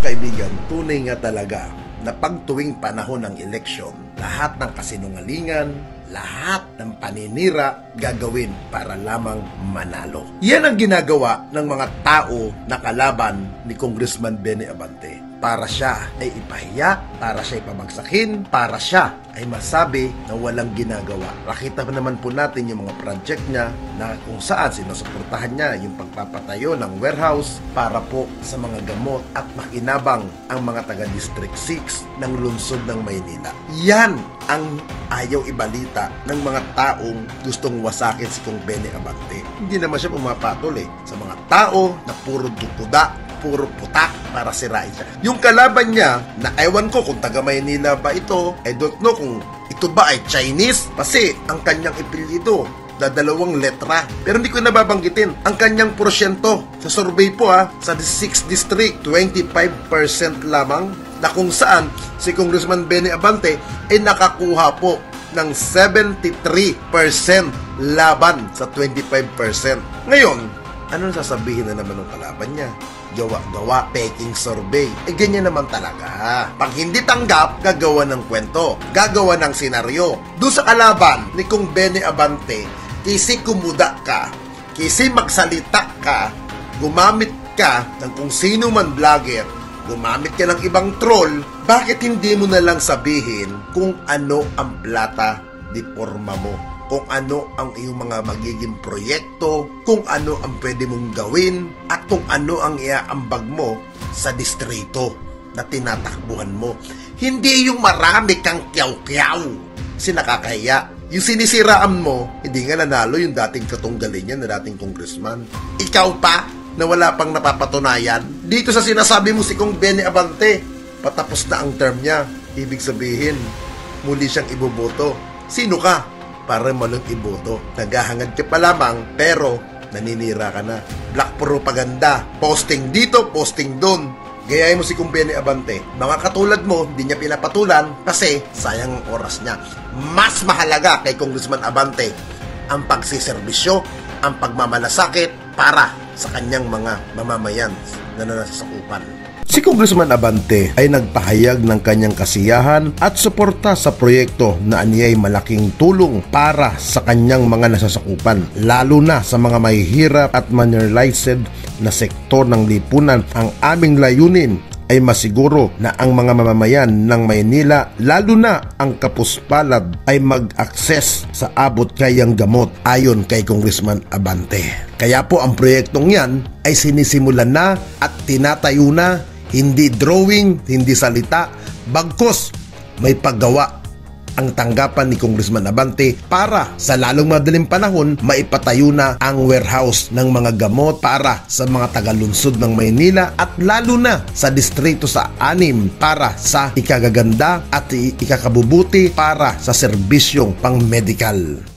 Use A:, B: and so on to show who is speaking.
A: kaibigan, tunay nga talaga na pagtuwing panahon ng eleksyon, lahat ng kasinungalingan, lahat ng paninira gagawin para lamang manalo. Yan ang ginagawa ng mga tao na kalaban ni Congressman Benny Abante. Para siya ay ipahiya, para siya ipabagsakin, para siya ay masabi na walang ginagawa. Nakita pa naman po natin yung mga project niya na kung saan sinusuportahan niya yung pagpapatayo ng warehouse para po sa mga gamot at makinabang ang mga taga District 6 ng lungsod ng Maynila. Yan ang ayaw ibalita ng mga taong gustong wasakin si Kong Benny Abante. Hindi naman siya pumapatol sa mga tao na puro dukuda, puro putak para sirain siya. Yung kalaban niya, na ewan ko kung taga Maynila ba ito, I don't know kung ito ba ay Chinese, kasi ang kanyang ipilido na 2 letra. Pero hindi ko nababanggitin ang kanyang porsyento. Sa survey po sa 6 district, 25% lamang, na kung saan si Congressman Benny Abante ay nakakuha po ng 73% laban sa 25%. Ngayon, ano sasabihin na naman ng kalaban niya? Gawa-gawa, peking survey. Ganyan naman talaga. Pag hindi tanggap, gagawa ng kwento, gagawa ng senaryo. Doon sa kalaban ni Kong Benny Abante, kisi kumuda ka, kisi magsalita ka, gumamit ka ng kung sino man vlogger, gumamit ka ng ibang troll, bakit hindi mo na lang sabihin kung ano ang plata di porma mo? Kung ano ang iyong mga magiging proyekto, kung ano ang pwede mong gawin, at kung ano ang iaambag mo sa distrito na tinatakbuhan mo. Hindi yung marami kang kyaw-kyaw, sinakakahiya. Yung sinisiraan mo, hindi nga nanalo yung dating katunggalin niya na dating congressman. Ikaw pa, na wala pang napapatunayan. Dito sa sinasabi mo si Kong Benny Abante, patapos na ang term niya. Ibig sabihin, muli siyang iboboto. Sino ka para malang iboto? Naghahangad ka pa lamang, pero naninira ka na. Black propaganda. Posting dito, posting doon. Gayahin mo si Kong Benny Abante. Mga katulad mo, hindi niya pinapatulan kasi sayang ang oras niya. Mas mahalaga kay Congressman Abante ang pagsiservisyo, ang pagmamalasakit para sa kanyang mga mamamayan na nasasakupan. Si Congressman Abante ay nagpahayag ng kanyang kasiyahan at suporta sa proyekto na aniyay malaking tulong para sa kanyang mga nasasakupan, lalo na sa mga mahihirap at marginalized na sektor ng lipunan. Ang aming layunin ay masiguro na ang mga mamamayan ng Maynila, lalo na ang kapuspalad, ay mag-access sa abot kayang gamot ayon kay Congressman Abante. Kaya po ang proyektong yan ay sinisimulan na at tinatayo na, hindi drawing, hindi salita, bagkus may paggawa ang tanggapan ni Congressman Abante para sa lalong madaling panahon maipatayo na ang warehouse ng mga gamot para sa mga taga-lungsod ng Maynila at lalo na sa distrito sa 6 para sa ikagaganda at ikakabubuti para sa serbisyong pang-medical.